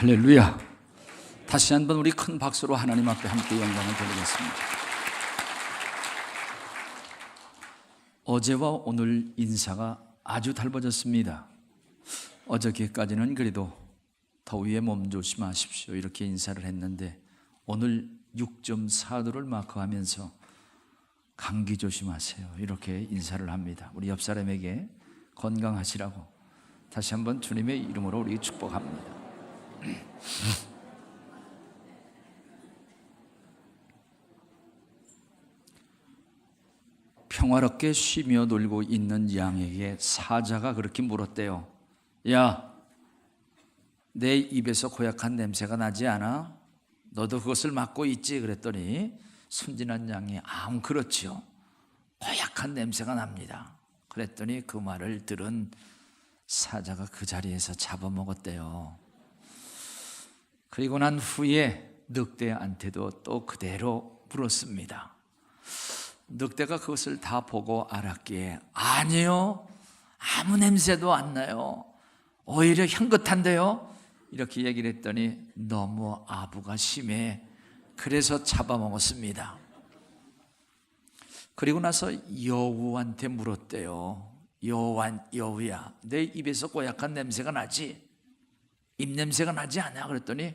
할렐루야. 다시 한번 우리 큰 박수로 하나님 앞에 함께 영광을 돌리겠습니다. 어제와 오늘 인사가 아주 달라졌습니다. 어저께까지는 그래도 더위에 몸 조심하십시오 이렇게 인사를 했는데 오늘 6.4도를 마크하면서 감기 조심하세요 이렇게 인사를 합니다. 우리 옆 사람에게 건강하시라고 다시 한번 주님의 이름으로 우리 축복합니다. 평화롭게 쉬며 놀고 있는 양에게 사자가 그렇게 물었대요. 야, 내 입에서 고약한 냄새가 나지 않아? 너도 그것을 맡고 있지? 그랬더니 순진한 양이 그렇지요. 고약한 냄새가 납니다. 그랬더니 그 말을 들은 사자가 그 자리에서 잡아먹었대요. 그리고 난 후에 늑대한테도 또 그대로 물었습니다. 늑대가 그것을 다 보고 알았기에 아니요, 아무 냄새도 안 나요. 오히려 향긋한데요. 이렇게 얘기를 했더니 너무 아부가 심해. 그래서 잡아먹었습니다. 그리고 나서 여우한테 물었대요. 여우야, 내 입에서 고약한 냄새가 나지? 입냄새가 나지 않아? 그랬더니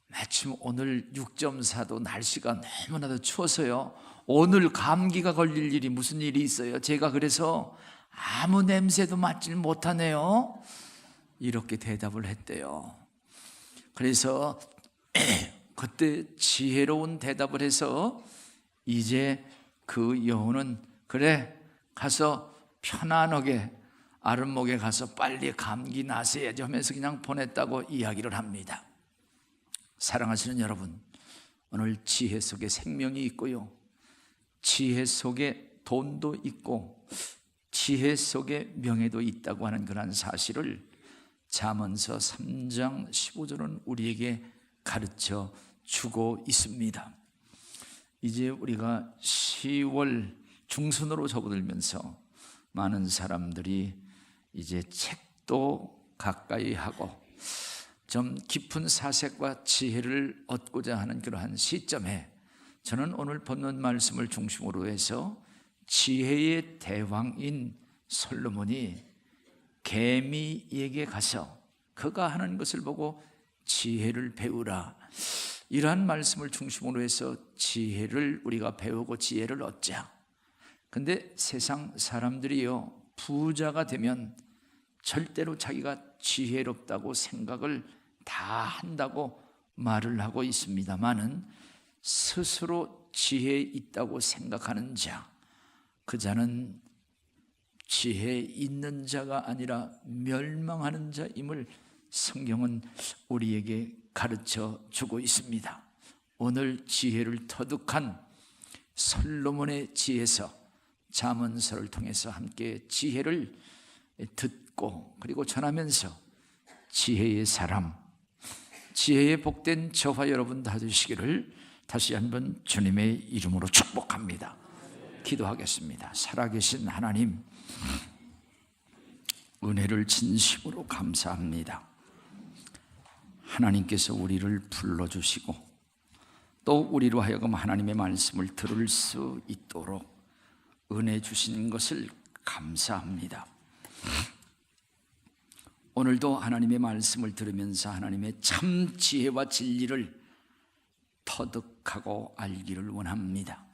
마침 오늘 6.4도 날씨가 너무나도 추워서요, 오늘 감기가 걸릴 일이 무슨 일이 있어요. 제가 그래서 아무 냄새도 맡질 못하네요. 이렇게 대답을 했대요. 그래서 그때 지혜로운 대답을 해서 이제 그 여우는 그래 가서 편안하게 아랫목에 가서 빨리 감기 나세야지 하면서 그냥 보냈다고 이야기를 합니다. 사랑하시는 여러분, 오늘 지혜 속에 생명이 있고요, 지혜 속에 돈도 있고 지혜 속에 명예도 있다고 하는 그런 사실을 잠언서 3장 15절은 우리에게 가르쳐 주고 있습니다. 이제 우리가 10월 중순으로 접어들면서 많은 사람들이 이제 책도 가까이 하고 좀 깊은 사색과 지혜를 얻고자 하는 그러한 시점에 저는 오늘 본문 말씀을 중심으로 해서 지혜의 대왕인 솔로몬이 개미에게 가서 그가 하는 것을 보고 지혜를 배우라, 이러한 말씀을 중심으로 해서 지혜를 우리가 배우고 지혜를 얻자. 근데 세상 사람들이요, 부자가 되면 절대로 자기가 지혜롭다고 생각을 다 한다고 말을 하고 있습니다만은 스스로 지혜 있다고 생각하는 자, 그 자는 지혜 있는 자가 아니라 멸망하는 자임을 성경은 우리에게 가르쳐 주고 있습니다. 오늘 지혜를 터득한 솔로몬의 지혜서 잠언서를 통해서 함께 지혜를 듣고 그리고 전하면서 지혜의 사람, 지혜의 복된 저와 여러분 다 되시기를 다시 한번 주님의 이름으로 축복합니다. 기도하겠습니다. 살아계신 하나님, 은혜를 진심으로 감사합니다. 하나님께서 우리를 불러주시고 또 우리로 하여금 하나님의 말씀을 들을 수 있도록 은혜 주신 것을 감사합니다. 오늘도 하나님의 말씀을 들으면서 하나님의 참 지혜와 진리를 터득하고 알기를 원합니다.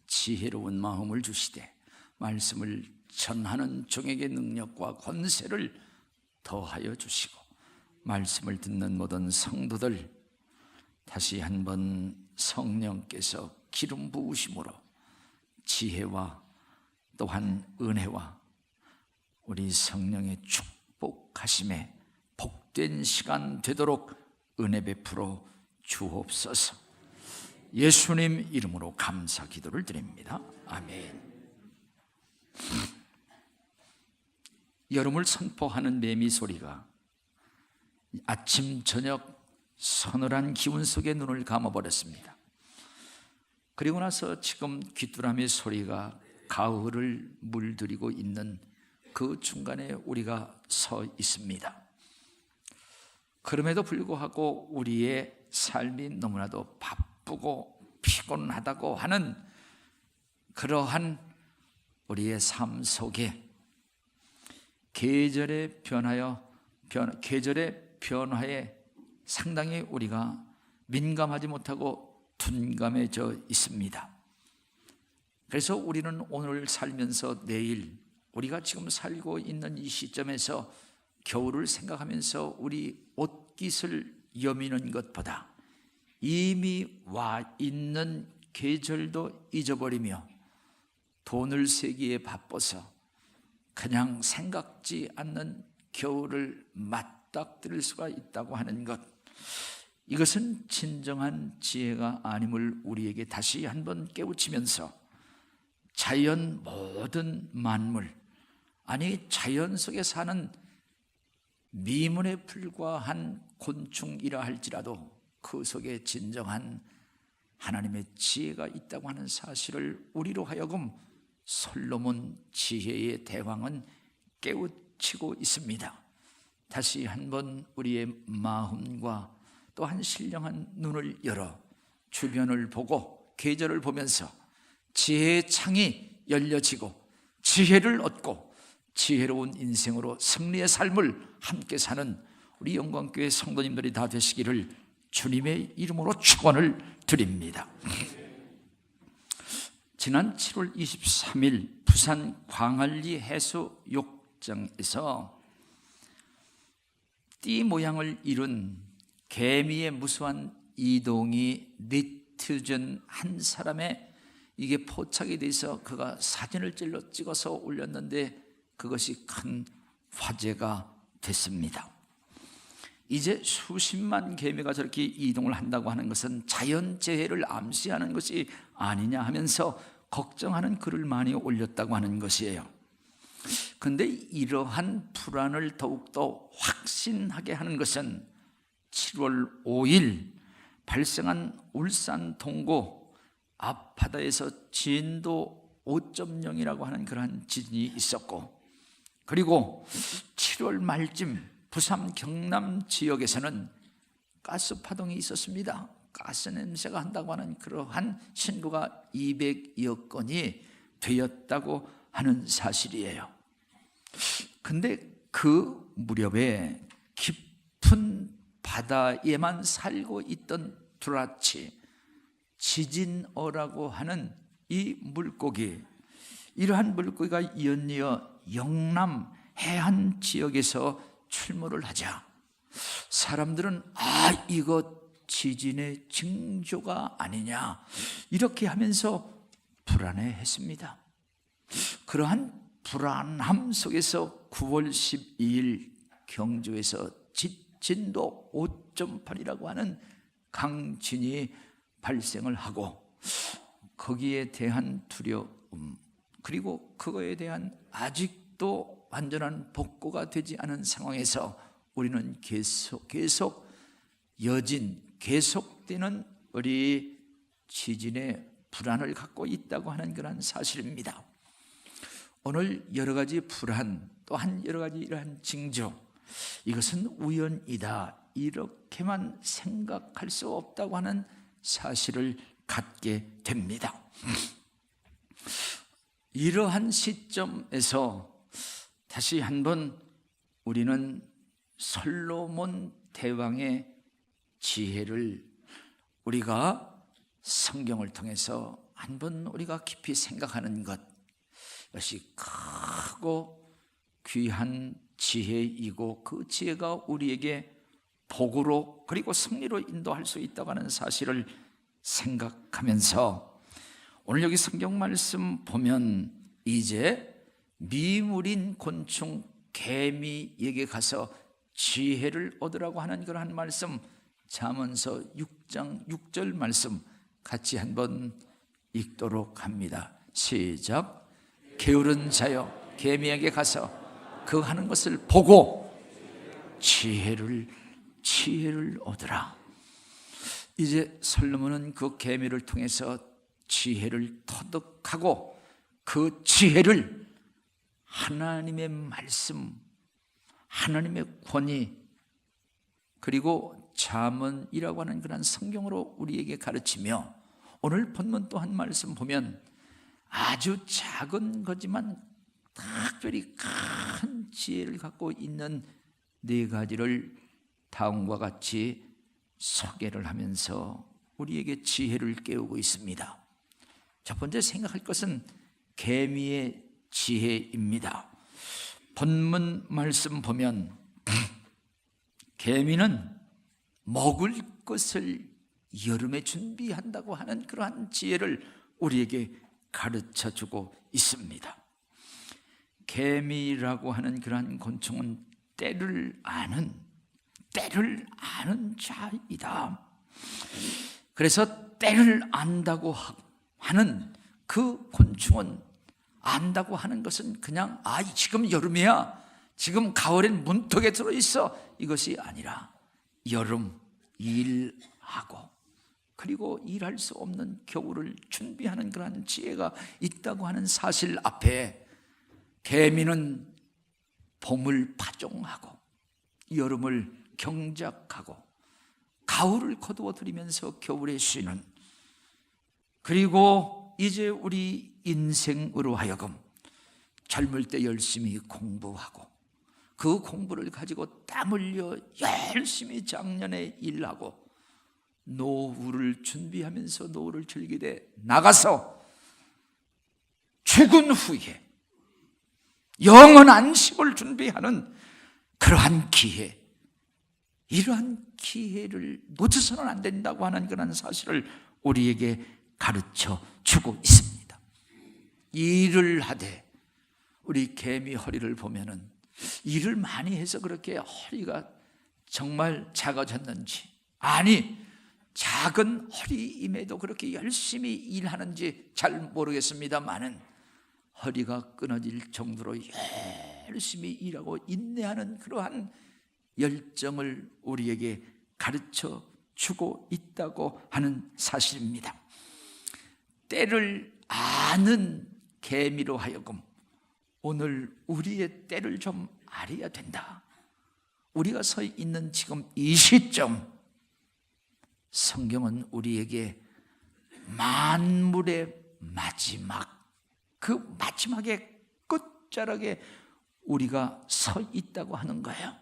지혜로운 마음을 주시되 말씀을 전하는 종에게 능력과 권세를 더하여 주시고 말씀을 듣는 모든 성도들 다시 한번 성령께서 기름 부으심으로 지혜와 또한 은혜와 우리 성령의 축복하심에 복된 시간 되도록 은혜 베풀어 주옵소서. 예수님 이름으로 감사 기도를 드립니다. 아멘. 여름을 선포하는 매미 소리가 아침 저녁 서늘한 기운 속에 눈을 감아버렸습니다. 그리고 나서 지금 귀뚜라미 소리가 가을을 물들이고 있는 그 중간에 우리가 서 있습니다. 그럼에도 불구하고 우리의 삶이 너무나도 바쁘고 피곤하다고 하는 그러한 우리의 삶 속에 계절의 변화에 상당히 우리가 민감하지 못하고 둔감해져 있습니다. 그래서 우리는 오늘 살면서 내일, 우리가 지금 살고 있는 이 시점에서 겨울을 생각하면서 우리 옷깃을 여미는 것보다 이미 와 있는 계절도 잊어버리며 돈을 세기에 바빠서 그냥 생각지 않는 겨울을 맞닥뜨릴 수가 있다고 하는 것, 이것은 진정한 지혜가 아님을 우리에게 다시 한번 깨우치면서 자연 모든 만물, 아니 자연 속에 사는 미문에 불과한 곤충이라 할지라도 그 속에 진정한 하나님의 지혜가 있다고 하는 사실을 우리로 하여금 솔로몬 지혜의 대왕은 깨우치고 있습니다. 다시 한번 우리의 마음과 또한 신령한 눈을 열어 주변을 보고 계절을 보면서 지혜의 창이 열려지고 지혜를 얻고 지혜로운 인생으로 승리의 삶을 함께 사는 우리 영광교회 성도님들이 다 되시기를 주님의 이름으로 축원을 드립니다. 지난 7월 23일 부산 광안리 해수욕장에서 띠 모양을 이룬 개미의 무수한 이동이 니트즌 한 사람의 이게 포착이 돼서 그가 사진을 찍어서 올렸는데 그것이 큰 화제가 됐습니다. 이제 수십만 개미가 저렇게 이동을 한다고 하는 것은 자연재해를 암시하는 것이 아니냐 하면서 걱정하는 글을 많이 올렸다고 하는 것이에요. 그런데 이러한 불안을 더욱더 확신하게 하는 것은 7월 5일 발생한 울산 동구 앞바다에서 진도 5.0이라고 하는 그러한 지진이 있었고, 그리고 7월 말쯤 부산 경남 지역에서는 가스 파동이 있었습니다. 가스 냄새가 한다고 하는 그러한 신고가 200여 건이 되었다고 하는 사실이에요. 근데 그 무렵에 깊은 바다에만 살고 있던 두라치, 지진어라고 하는 이 물고기, 이러한 물고기가 연이어 영남 해안 지역에서 출몰을 하자 사람들은 이거 지진의 징조가 아니냐 이렇게 하면서 불안해했습니다. 그러한 불안함 속에서 9월 12일 경주에서 진도 5.8이라고 하는 강진이 발생을 하고, 거기에 대한 두려움, 그리고 그거에 대한 아직도 완전한 복구가 되지 않은 상황에서 우리는 계속 여진, 계속되는 우리 지진의 불안을 갖고 있다고 하는 그런 사실입니다. 오늘 여러 가지 불안, 또한 여러 가지 이러한 징조, 이것은 우연이다 이렇게만 생각할 수 없다고 하는 사실을 갖게 됩니다. 이러한 시점에서 다시 한번 우리는 솔로몬 대왕의 지혜를 우리가 성경을 통해서 한번 우리가 깊이 생각하는 것, 이것이 크고 귀한 지혜이고 그 지혜가 우리에게 복으로 그리고 승리로 인도할 수 있다고 하는 사실을 생각하면서 오늘 여기 성경 말씀 보면 이제 미물인 곤충 개미에게 가서 지혜를 얻으라고 하는 그러한 말씀, 잠언서 6장 6절 말씀 같이 한번 읽도록 합니다. 시작. 게으른 자여 개미에게 가서 그 하는 것을 보고 지혜를 얻으라. 이제 솔로몬은 그 개미를 통해서 지혜를 터득하고 그 지혜를 하나님의 말씀, 하나님의 권위, 그리고 잠언이라고 하는 그런 성경으로 우리에게 가르치며, 오늘 본문 또 한 말씀 보면 아주 작은 거지만 특별히 큰 지혜를 갖고 있는 네 가지를 다음과 같이 소개를 하면서 우리에게 지혜를 깨우고 있습니다. 첫 번째 생각할 것은 개미의 지혜입니다. 본문 말씀 보면 개미는 먹을 것을 여름에 준비한다고 하는 그러한 지혜를 우리에게 가르쳐주고 있습니다. 개미라고 하는 그러한 곤충은 때를 아는 자이다. 그래서 때를 안다고 하는 그 곤충은, 안다고 하는 것은 그냥 지금 여름이야, 지금 가을엔 문턱에 들어있어, 이것이 아니라 여름 일하고 그리고 일할 수 없는 겨울을 준비하는 그런 지혜가 있다고 하는 사실 앞에 개미는 봄을 파종하고 여름을 경작하고 가을을 거두어 들이면서 겨울에 쉬는, 그리고 이제 우리 인생으로 하여금 젊을 때 열심히 공부하고 그 공부를 가지고 땀 흘려 열심히 작년에 일하고 노후를 준비하면서 노후를 즐기되 나가서 죽은 후에 영원 안식을 준비하는 그러한 기회, 이러한 기회를 놓쳐서는 안 된다고 하는 그런 사실을 우리에게 가르쳐 주고 있습니다. 일을 하되 우리 개미 허리를 보면은 일을 많이 해서 그렇게 허리가 정말 작아졌는지, 아니 작은 허리임에도 그렇게 열심히 일하는지 잘 모르겠습니다만은 허리가 끊어질 정도로 열심히 일하고 인내하는 그러한 열정을 우리에게 가르쳐 주고 있다고 하는 사실입니다. 때를 아는 개미로 하여금 오늘 우리의 때를 좀 알아야 된다. 우리가 서 있는 지금 이 시점, 성경은 우리에게 만물의 마지막, 그 마지막의 끝자락에 우리가 서 있다고 하는 거예요.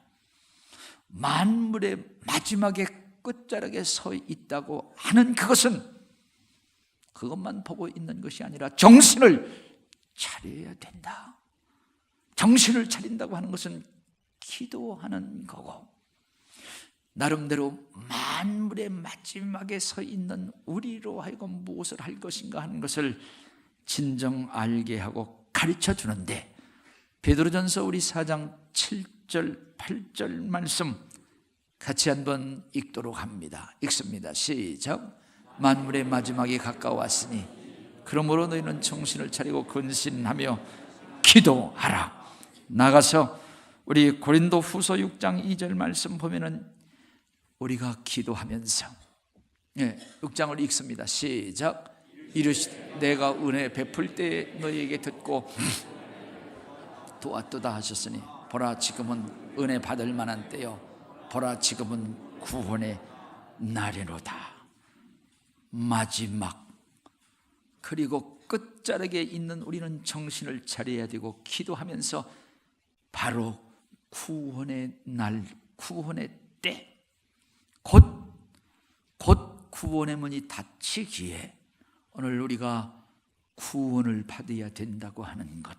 만물의 마지막의 끝자락에 서 있다고 하는 그것은 그것만 보고 있는 것이 아니라 정신을 차려야 된다. 정신을 차린다고 하는 것은 기도하는 거고, 나름대로 만물의 마지막에 서 있는 우리로 하여금 무엇을 할 것인가 하는 것을 진정 알게 하고 가르쳐 주는데, 베드로전서 우리 4장 7절 8절 말씀 같이 한번 읽도록 합니다. 읽습니다. 시작. 만물의 마지막이 가까웠으니 그러므로 너희는 정신을 차리고 근신하며 기도하라. 나가서 우리 고린도 후서 6장 2절 말씀 보면은 우리가 기도하면서 6장을 읽습니다. 시작. 이르시되 내가 은혜 베풀 때 너희에게 듣고 도왔도다 하셨으니 보라 지금은 은혜 받을 만한 때요, 보라 지금은 구원의 날이로다. 마지막, 그리고 끝자락에 있는 우리는 정신을 차려야 되고 기도하면서 바로 구원의 날, 구원의 때, 곧 구원의 문이 닫히기에 오늘 우리가 구원을 받아야 된다고 하는 것,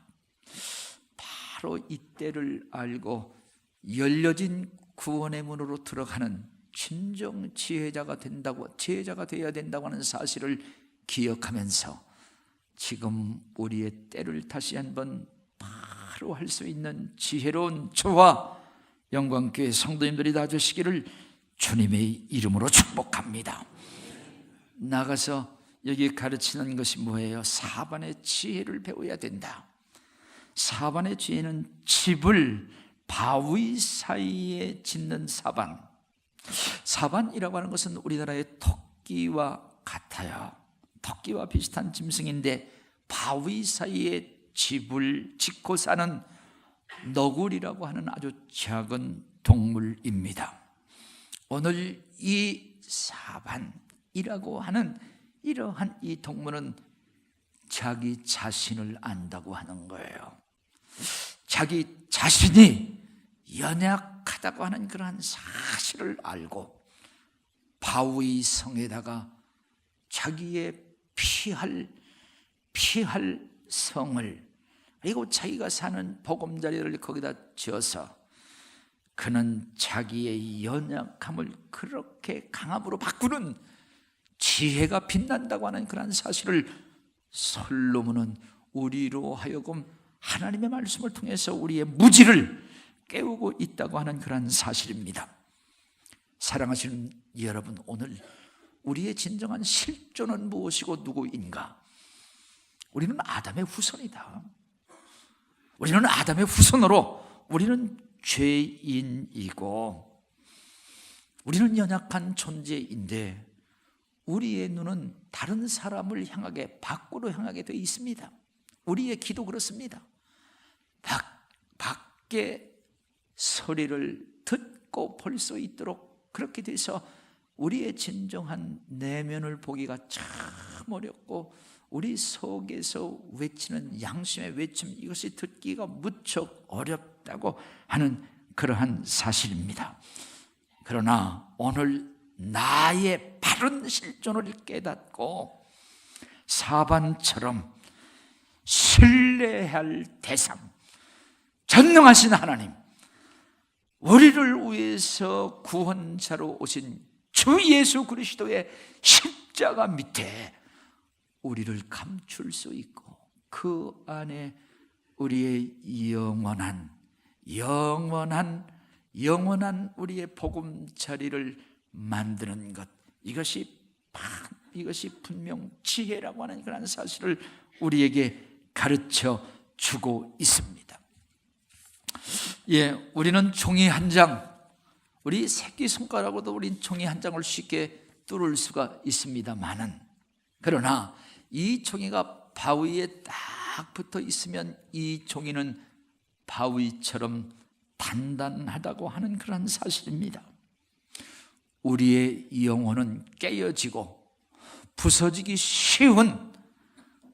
바로 이때를 알고 열려진 구원의 문으로 들어가는 진정 지혜자가 되어야 된다고 하는 사실을 기억하면서 지금 우리의 때를 다시 한번 바로 할 수 있는 지혜로운 저와 영광교회 성도님들이 다 되시기를 주님의 이름으로 축복합니다. 나가서 여기 가르치는 것이 뭐예요? 사반의 지혜를 배워야 된다. 사반의 지혜는 집을 바위 사이에 짓는 사반, 사반이라고 하는 것은 우리나라의 토끼와 같아요. 토끼와 비슷한 짐승인데 바위 사이에 집을 짓고 사는 너구리라고 하는 아주 작은 동물입니다. 오늘 이 사반이라고 하는 이러한 이 동물은 자기 자신을 안다고 하는 거예요. 자기 자신이 연약하다고 하는 그러한 사실을 알고 바위 성에다가 자기의 피할 성을, 그리고 자기가 사는 보금자리를 거기다 지어서 그는 자기의 연약함을 그렇게 강함으로 바꾸는 지혜가 빛난다고 하는 그런 사실을 솔로몬은 우리로 하여금 하나님의 말씀을 통해서 우리의 무지를 깨우고 있다고 하는 그런 사실입니다. 사랑하시는 여러분, 오늘 우리의 진정한 실존은 무엇이고 누구인가? 우리는 아담의 후손이다. 우리는 아담의 후손으로 우리는 죄인이고 우리는 연약한 존재인데 우리의 눈은 다른 사람을 향하게, 밖으로 향하게 되어 있습니다. 우리의 귀도 그렇습니다. 밖에 소리를 듣고 볼 수 있도록 그렇게 돼서 우리의 진정한 내면을 보기가 참 어렵고 우리 속에서 외치는 양심의 외침, 이것이 듣기가 무척 어렵다고 하는 그러한 사실입니다. 그러나 오늘 나의 바른 실존을 깨닫고 사반처럼 신뢰할 대상, 전능하신 하나님, 우리를 위해서 구원자로 오신 주 예수 그리스도의 십자가 밑에 우리를 감출 수 있고 그 안에 우리의 영원한 우리의 보금자리를 만드는 것, 이것이 분명 지혜라고 하는 그런 사실을 우리에게 가르쳐 주고 있습니다. 우리는 종이 한 장, 우리 새끼손가락으로도 우리 종이 한 장을 쉽게 뚫을 수가 있습니다만은, 그러나 이 종이가 바위에 딱 붙어 있으면 이 종이는 바위처럼 단단하다고 하는 그런 사실입니다. 우리의 영혼은 깨어지고 부서지기 쉬운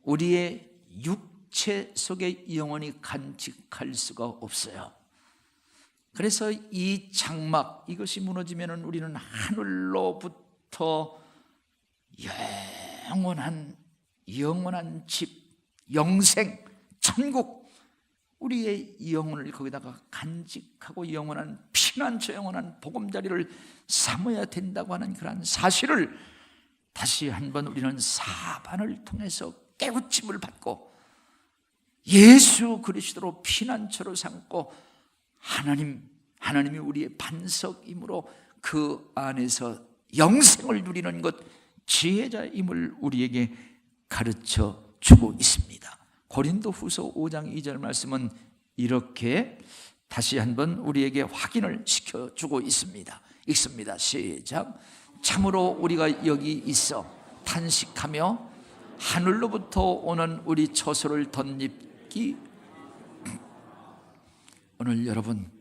우리의 육체 속의 영혼이 간직할 수가 없어요. 그래서 이 장막, 이것이 무너지면 우리는 하늘로부터 영원한 집, 영생, 천국, 우리의 영혼을 거기다가 간직하고 영원한 피난처, 영원한 보금자리를 삼아야 된다고 하는 그런 사실을 다시 한번 우리는 사반을 통해서 깨우침을 받고 예수 그리스도로 피난처로 삼고 하나님이 우리의 반석이므로 그 안에서 영생을 누리는 것, 지혜자임을 우리에게 가르쳐 주고 있습니다. 고린도후서 5장 2절 말씀은 이렇게 다시 한번 우리에게 확인을 시켜주고 있습니다. 읽습니다. 시작. 참으로 우리가 여기 있어 탄식하며 하늘로부터 오는 우리 처소를 덧입기, 오늘 여러분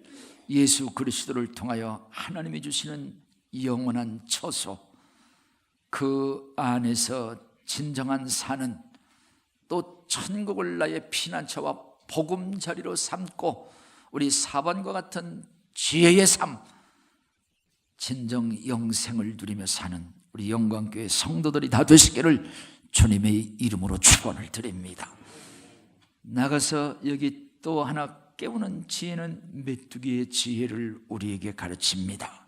예수 그리스도를 통하여 하나님이 주시는 영원한 처소, 그 안에서 진정한 사는, 또 천국을 나의 피난처와 보금자리로 삼고 우리 사반과 같은 지혜의 삶, 진정 영생을 누리며 사는 우리 영광교회 성도들이 다 되시기를 주님의 이름으로 축원을 드립니다. 나가서 여기 또 하나 깨우는 지혜는 메뚜기의 지혜를 우리에게 가르칩니다.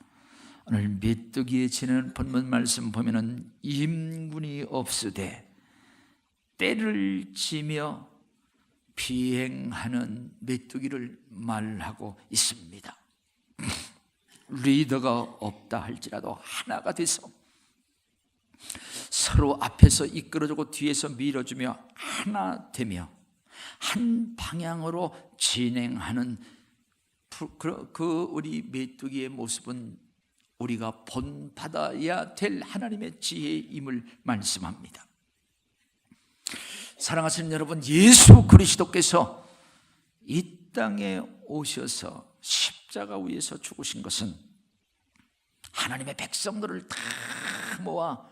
오늘 메뚜기의 지혜는 본문 말씀 보면은 임군이 없으되 때를 지며 비행하는 메뚜기를 말하고 있습니다. 리더가 없다 할지라도 하나가 돼서 서로 앞에서 이끌어주고 뒤에서 밀어주며 하나 되며 한 방향으로 진행하는 그 우리 메뚜기의 모습은 우리가 본받아야 될 하나님의 지혜임을 말씀합니다. 사랑하시는 여러분, 예수 그리스도께서 이 땅에 오셔서 십자가 위에서 죽으신 것은 하나님의 백성들을 다 모아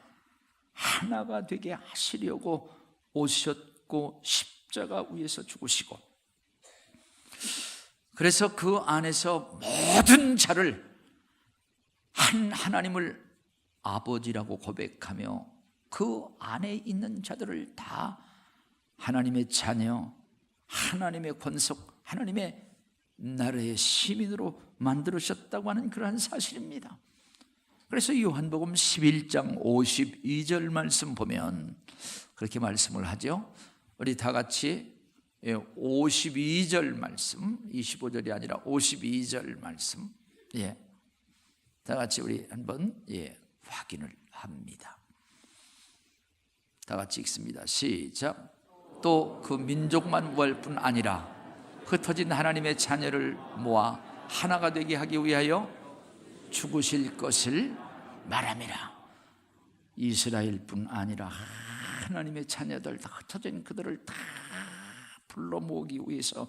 하나가 되게 하시려고 오셨고 십자가 위에서 죽으시고, 그래서 그 안에서 모든 자를 한 하나님을 아버지라고 고백하며 그 안에 있는 자들을 다 하나님의 자녀, 하나님의 권속, 하나님의 나라의 시민으로 만들으셨다고 하는 그러한 사실입니다. 그래서 요한복음 11장 52절 말씀 보면 그렇게 말씀을 하죠. 우리 다 같이 52절 말씀, 25절이 아니라 52절 말씀, 다 같이 우리 한번 확인을 합니다. 다 같이 읽습니다. 시작. 또 그 민족만 구할 뿐 아니라 흩어진 하나님의 자녀를 모아 하나가 되게 하기 위하여 죽으실 것을 말함이라. 이스라엘뿐 아니라 하나님의 자녀들 다 흩어진 그들을 다 불러 모으기 위해서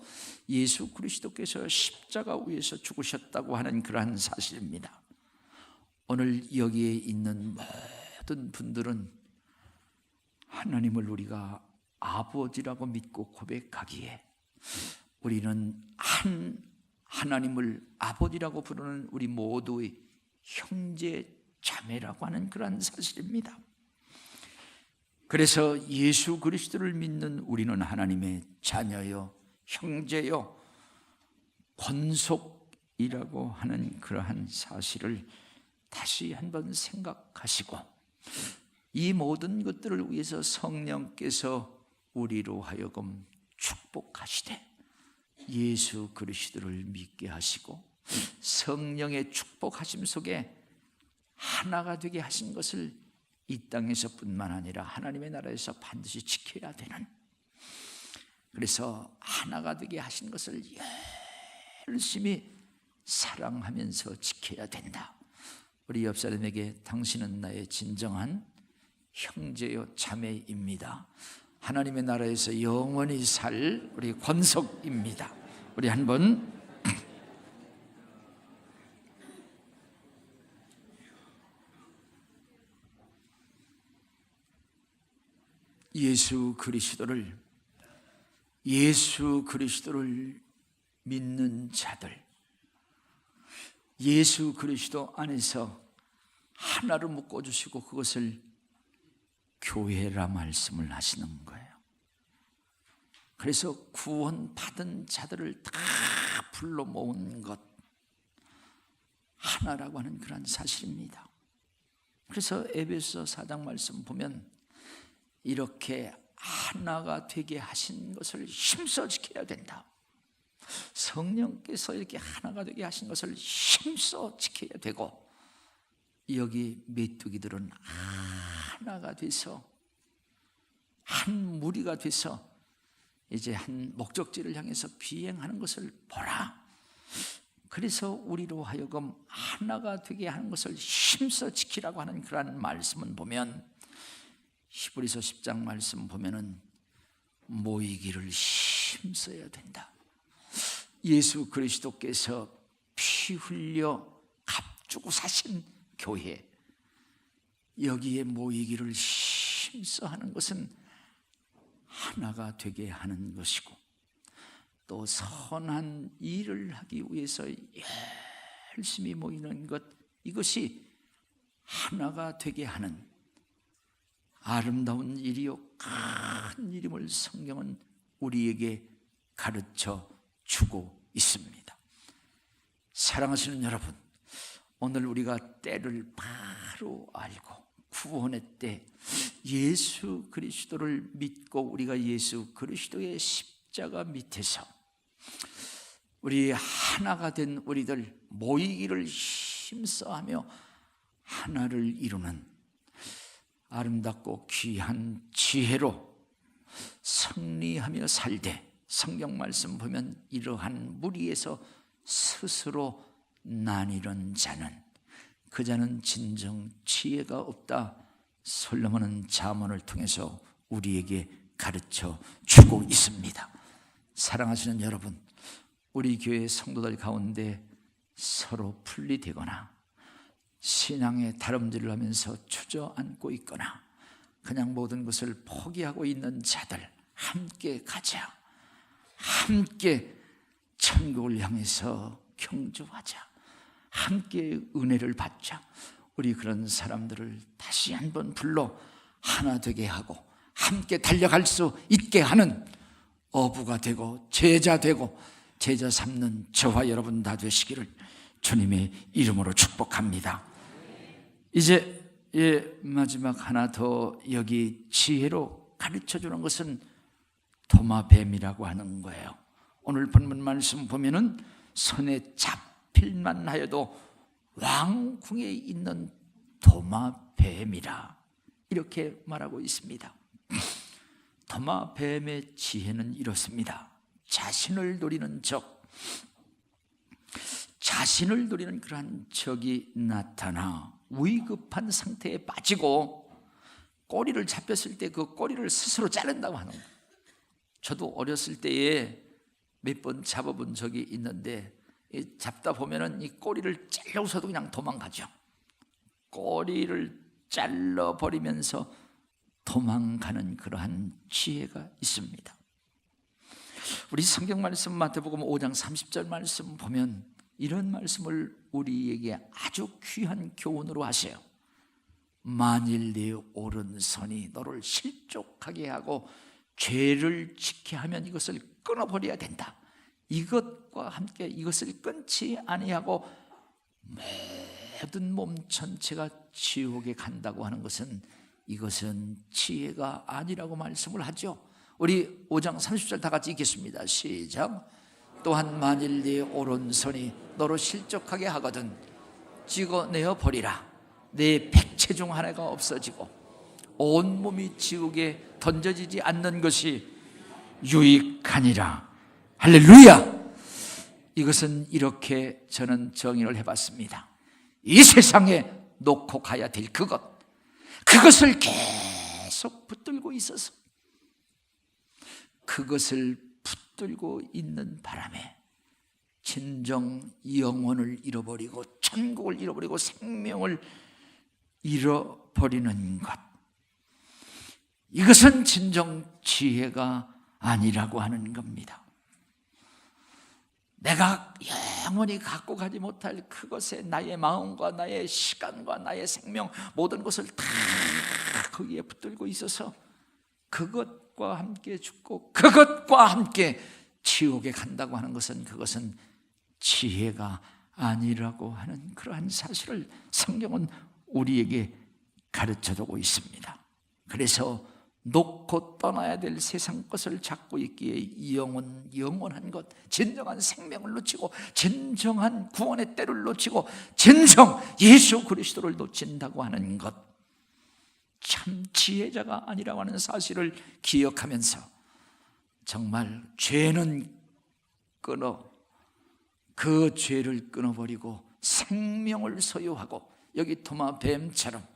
예수 그리스도께서 십자가 위에서 죽으셨다고 하는 그러한 사실입니다. 오늘 여기에 있는 모든 분들은 하나님을 우리가 아버지라고 믿고 고백하기에 우리는 한 하나님을 아버지라고 부르는 우리 모두의 형제 자매라고 하는 그러한 사실입니다. 그래서 예수 그리스도를 믿는 우리는 하나님의 자녀요, 형제요, 권속이라고 하는 그러한 사실을 다시 한번 생각하시고, 이 모든 것들을 위해서 성령께서 우리로 하여금 축복하시되 예수 그리스도를 믿게 하시고 성령의 축복하심 속에 하나가 되게 하신 것을 이 땅에서뿐만 아니라 하나님의 나라에서 반드시 지켜야 되는, 그래서 하나가 되게 하신 것을 열심히 사랑하면서 지켜야 된다. 우리 옆 사람에게 당신은 나의 진정한 형제요 자매입니다, 하나님의 나라에서 영원히 살 우리 권속입니다. 우리 한번 예수 그리스도를 믿는 자들, 예수 그리스도 안에서 하나로 묶어주시고 그것을 교회라 말씀을 하시는 거예요. 그래서 구원받은 자들을 다 불러 모은 것, 하나라고 하는 그런 사실입니다. 그래서 에베소 4장 말씀 보면 이렇게 하나가 되게 하신 것을 힘써 지켜야 된다. 성령께서 이렇게 하나가 되게 하신 것을 힘써 지켜야 되고, 여기 메뚜기들은 하나가 돼서 한 무리가 돼서 이제 한 목적지를 향해서 비행하는 것을 보라. 그래서 우리로 하여금 하나가 되게 하는 것을 힘써 지키라고 하는 그러한 말씀은 보면 히브리서 10장 말씀 보면은 모이기를 힘써야 된다. 예수 그리스도께서 피 흘려 값주고 사신 교회, 여기에 모이기를 힘써 하는 것은 하나가 되게 하는 것이고, 또 선한 일을 하기 위해서 열심히 모이는 것, 이것이 하나가 되게 하는 아름다운 일이요 큰 일임을 성경은 우리에게 가르쳐 주고 있습니다. 사랑하시는 여러분, 오늘 우리가 때를 바로 알고 구원의 때 예수 그리스도를 믿고 우리가 예수 그리스도의 십자가 밑에서 우리 하나가 된 우리들 모이기를 힘써하며 하나를 이루는 아름답고 귀한 지혜로 승리하며 살되, 성경 말씀 보면 이러한 무리에서 스스로 나뉘는 자는 그 자는 진정 지혜가 없다. 솔로몬은 잠언을 통해서 우리에게 가르쳐 주고 있습니다. 사랑하시는 여러분, 우리 교회 성도들 가운데 서로 분리되거나 신앙의 다름질을 하면서 주저앉고 있거나 그냥 모든 것을 포기하고 있는 자들, 함께 가자. 함께 천국을 향해서 경주하자. 함께 은혜를 받자. 우리 그런 사람들을 다시 한번 불러 하나 되게 하고 함께 달려갈 수 있게 하는 어부가 되고 제자 되고 제자 삼는 저와 여러분 다 되시기를 주님의 이름으로 축복합니다. 이제 마지막 하나 더 여기 지혜로 가르쳐주는 것은 도마뱀이라고 하는 거예요. 오늘 본문 말씀 보면은 손에 잡힐만 하여도 왕궁에 있는 도마뱀이라 이렇게 말하고 있습니다. 도마뱀의 지혜는 이렇습니다. 자신을 노리는 적, 자신을 노리는 그러한 적이 나타나 위급한 상태에 빠지고 꼬리를 잡혔을 때 그 꼬리를 스스로 자른다고 하는 거예요. 저도 어렸을 때에 몇 번 잡아본 적이 있는데 잡다 보면은 이 꼬리를 잘라서도 그냥 도망가죠. 꼬리를 잘라버리면서 도망가는 그러한 지혜가 있습니다. 우리 성경 말씀 마태복음 5장 30절 말씀 보면 이런 말씀을 우리에게 아주 귀한 교훈으로 하세요. 만일 네 오른손이 너를 실족하게 하고 죄를 짓게 하면 이것을 끊어버려야 된다. 이것과 함께 이것을 끊지 아니하고 모든 몸 전체가 지옥에 간다고 하는 것은 이것은 지혜가 아니라고 말씀을 하죠. 우리 5장 30절 다 같이 읽겠습니다. 시작. 또한 만일 네 오른손이 너로 실족하게 하거든 찍어내어 버리라. 내 백체 중 하나가 없어지고 온몸이 지옥에 던져지지 않는 것이 유익하니라. 할렐루야. 이것은 이렇게 저는 정의를 해봤습니다. 이 세상에 놓고 가야 될 그것을 계속 붙들고 있어서 그것을 붙들고 있는 바람에 진정 영혼을 잃어버리고 천국을 잃어버리고 생명을 잃어버리는 것, 이것은 진정 지혜가 아니라고 하는 겁니다. 내가 영원히 갖고 가지 못할 그것에 나의 마음과 나의 시간과 나의 생명 모든 것을 다 거기에 붙들고 있어서 그것과 함께 죽고 그것과 함께 지옥에 간다고 하는 것은 그것은 지혜가 아니라고 하는 그러한 사실을 성경은 우리에게 가르쳐주고 있습니다. 그래서 놓고 떠나야 될 세상 것을 잡고 있기에 영원한 것, 진정한 생명을 놓치고 진정한 구원의 때를 놓치고 진정 예수 그리스도를 놓친다고 하는 것, 참 지혜자가 아니라고 하는 사실을 기억하면서 정말 죄는 그 죄를 끊어버리고 생명을 소유하고 여기 도마뱀처럼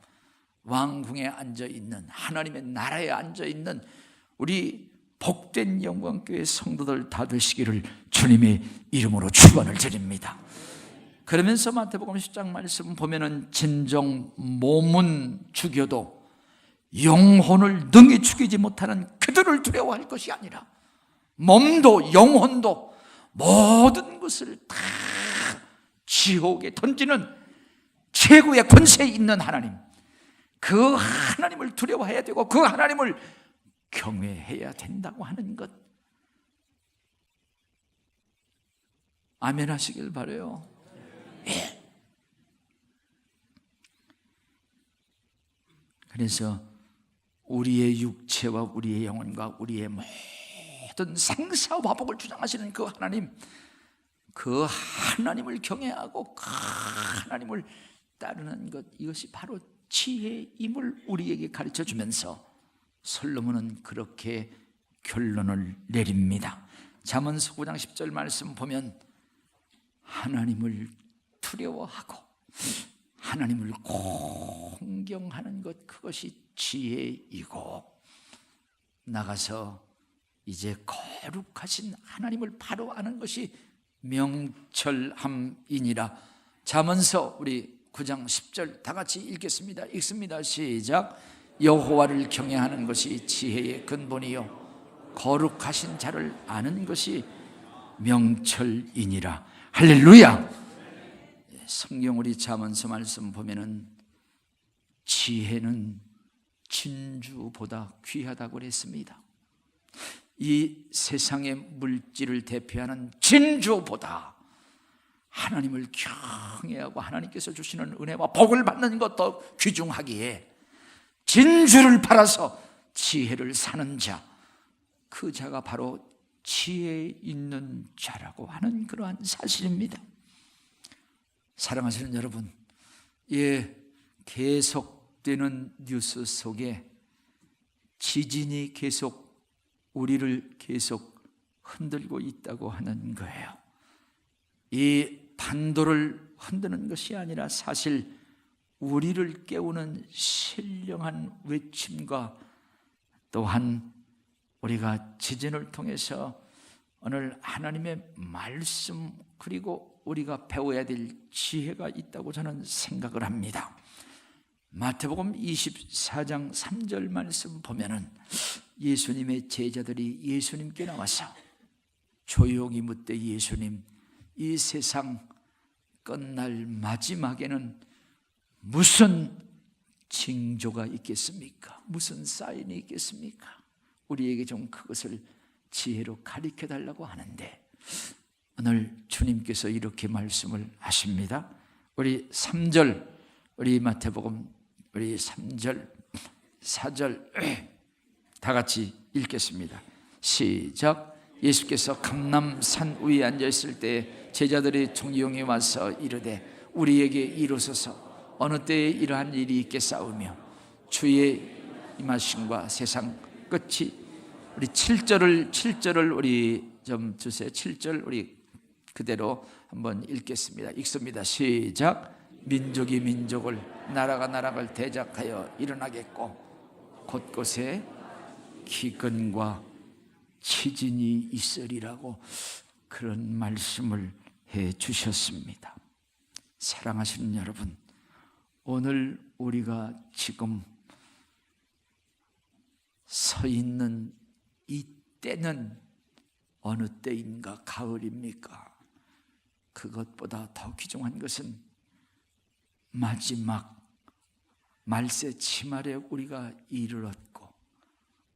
왕궁에 앉아있는 하나님의 나라에 앉아있는 우리 복된 영광교회 성도들 다 되시기를 주님의 이름으로 축원을 드립니다. 그러면서 마태복음 10장 말씀 보면은 진정 몸은 죽여도 영혼을 능히 죽이지 못하는 그들을 두려워할 것이 아니라 몸도 영혼도 모든 것을 다 지옥에 던지는 최고의 권세에 있는 하나님, 그 하나님을 두려워해야 되고 그 하나님을 경외해야 된다고 하는 것, 아멘 하시길 바라요. 예. 그래서 우리의 육체와 우리의 영혼과 우리의 모든 생사화복을 주장하시는 그 하나님, 그 하나님을 경외하고 그 하나님을 따르는 것, 이것이 바로 지혜임을 우리에게 가르쳐주면서 솔로몬은 그렇게 결론을 내립니다. 잠언서 9장 10절 말씀 보면 하나님을 두려워하고 하나님을 공경하는 것, 그것이 지혜이고 나가서 이제 거룩하신 하나님을 바로 아는 것이 명철함이니라. 잠언서 우리 9장 10절 다 같이 읽겠습니다. 읽습니다. 시작. 여호와를 경외하는 것이 지혜의 근본이요 거룩하신 자를 아는 것이 명철이니라. 할렐루야. 성경 우리 잠언서 말씀 보면은 지혜는 진주보다 귀하다고 그랬습니다. 이 세상의 물질을 대표하는 진주보다 하나님을 경외하고 하나님께서 주시는 은혜와 복을 받는 것도 귀중하기에 진주를 팔아서 지혜를 사는 자, 그 자가 바로 지혜 있는 자라고 하는 그러한 사실입니다. 사랑하시는 여러분, 계속되는 뉴스 속에 지진이 계속 우리를 계속 흔들고 있다고 하는 거예요. 이 판도를 흔드는 것이 아니라 사실 우리를 깨우는 신령한 외침과 또한 우리가 지진을 통해서 오늘 하나님의 말씀 그리고 우리가 배워야 될 지혜가 있다고 저는 생각을 합니다. 마태복음 24장 3절 말씀 보면은 예수님의 제자들이 예수님께 나와서 조용히 묻되 예수님, 이 세상 끝날 마지막에는 무슨 징조가 있겠습니까? 무슨 사인이 있겠습니까? 우리에게 좀 그것을 지혜로 가르쳐 달라고 하는데 오늘 주님께서 이렇게 말씀을 하십니다. 우리 3절, 우리 마태복음 우리 3절, 4절 다 같이 읽겠습니다. 시작. 예수께서 감람산 위에 앉아있을 때 제자들이 종용이 와서 이르되 우리에게 이루소서 어느 때에 이러한 일이 있겠사오며 주의 임하심과 세상 끝이. 우리 7절을 우리 좀 주세요. 7절 우리 그대로 한번 읽겠습니다. 읽습니다. 시작. 민족이 민족을 나라가 나라를 대적하여 일어나겠고 곳곳에 기근과 지진이 있으리라고 그런 말씀을 해 주셨습니다. 사랑하시는 여러분, 오늘 우리가 지금 서 있는 이 때는 어느 때인가? 가을입니까? 그것보다 더 귀중한 것은 마지막 말세 치말에 우리가 이르렀고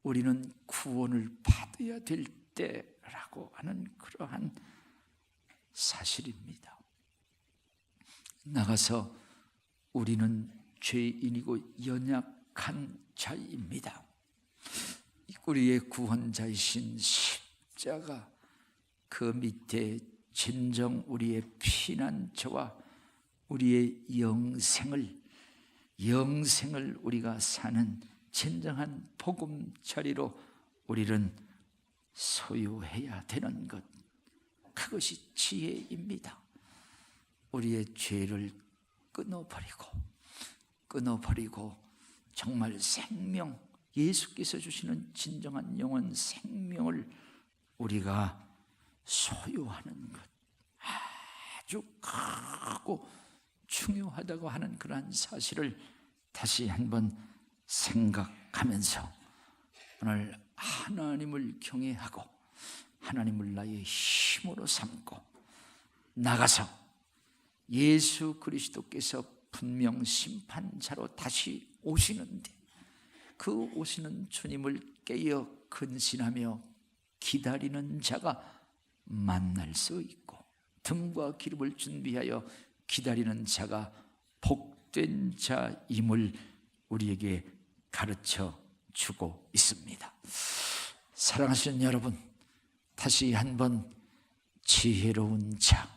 우리는 구원을 받아야 될 때라고 하는 그러한 사실입니다. 나가서 우리는 죄인이고 연약한 자입니다. 우리의 구원자이신 십자가 그 밑에 진정 우리의 피난처와 우리의 영생을 우리가 사는 진정한 보금자리로 우리는 소유해야 되는 것, 그것이 지혜입니다. 우리의 죄를 끊어버리고 정말 생명, 예수께서 주시는 진정한 영원 생명을 우리가 소유하는 것, 아주 크고 중요하다고 하는 그러한 사실을 다시 한번 생각하면서 오늘 하나님을 경외하고 하나님을 나의 힘으로 삼고 나가서 예수 그리스도께서 분명 심판자로 다시 오시는데 그 오시는 주님을 깨어 근신하며 기다리는 자가 만날 수 있고 등과 기름을 준비하여 기다리는 자가 복된 자임을 우리에게 가르쳐 주고 있습니다. 사랑하시는 여러분, 다시 한번 지혜로운 자,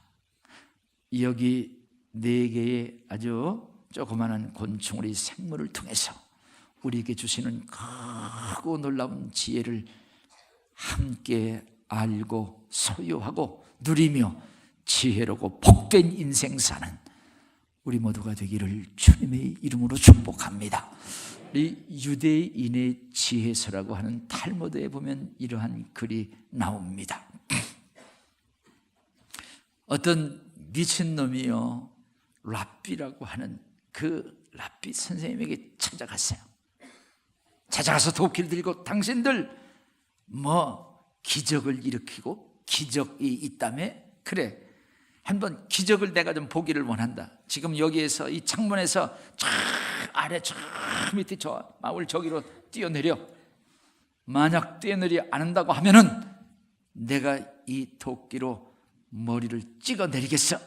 여기 4개의 아주 조그마한 곤충, 우리 생물을 통해서 우리에게 주시는 크고 놀라운 지혜를 함께 알고 소유하고 누리며 지혜롭고 복된 인생 사는 우리 모두가 되기를 주님의 이름으로 축복합니다. 이 유대인의 지혜서라고 하는 탈무드에 보면 이러한 글이 나옵니다. 어떤 미친놈이요, 랍비라고 하는 그 랍비 선생님에게 찾아갔어요. 찾아가서 도끼를 들고 당신들 기적을 일으키고 기적이 있다며? 그래, 한번 기적을 내가 좀 보기를 원한다. 지금 여기에서 이 창문에서 저 아래 저 밑에 저 마을 저기로 뛰어내려. 만약 뛰어내리 않는다고 하면은 내가 이 도끼로 머리를 찍어내리겠어.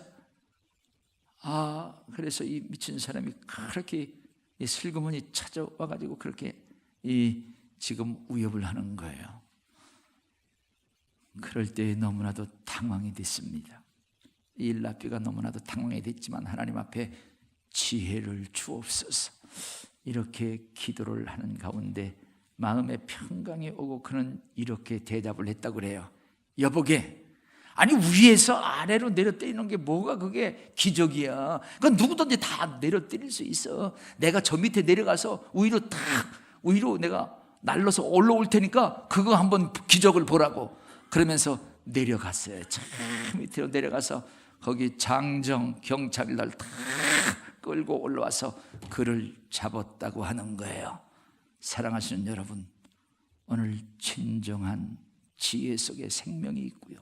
그래서 이 미친 사람이 그렇게 이 슬그머니 찾아와가지고 그렇게 지금 위협을 하는 거예요. 그럴 때 너무나도 당황이 됐습니다. 이 랍비가 너무나도 당황이 됐지만 하나님 앞에 지혜를 주옵소서 이렇게 기도를 하는 가운데 마음에 평강이 오고 그는 이렇게 대답을 했다고 그래요. 여보게, 아니 위에서 아래로 내려뜨리는 게 뭐가 그게 기적이야. 그건 누구든지 다 내려뜨릴 수 있어. 내가 저 밑에 내려가서 위로 내가 날라서 올라올 테니까 그거 한번 기적을 보라고. 그러면서 내려갔어요. 저 밑으로 내려가서 거기 장정 경찰들 다 끌고 올라와서 그를 잡았다고 하는 거예요. 사랑하시는 여러분, 오늘 진정한 지혜 속에 생명이 있고요,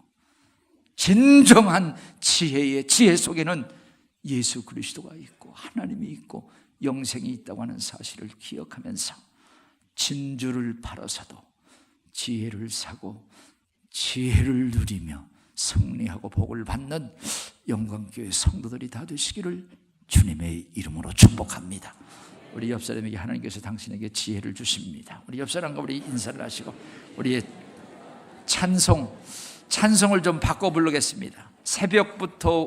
진정한 지혜의 지혜 속에는 예수 그리스도가 있고 하나님이 있고 영생이 있다고 하는 사실을 기억하면서 진주를 팔아서도 지혜를 사고 지혜를 누리며 승리하고 복을 받는 영광교회 성도들이 다 되시기를 주님의 이름으로 축복합니다. 우리 옆 사람에게 하나님께서 당신에게 지혜를 주십니다. 우리 옆 사람과 우리 인사를 하시고 우리의 찬송을 좀 바꿔 부르겠습니다. 새벽부터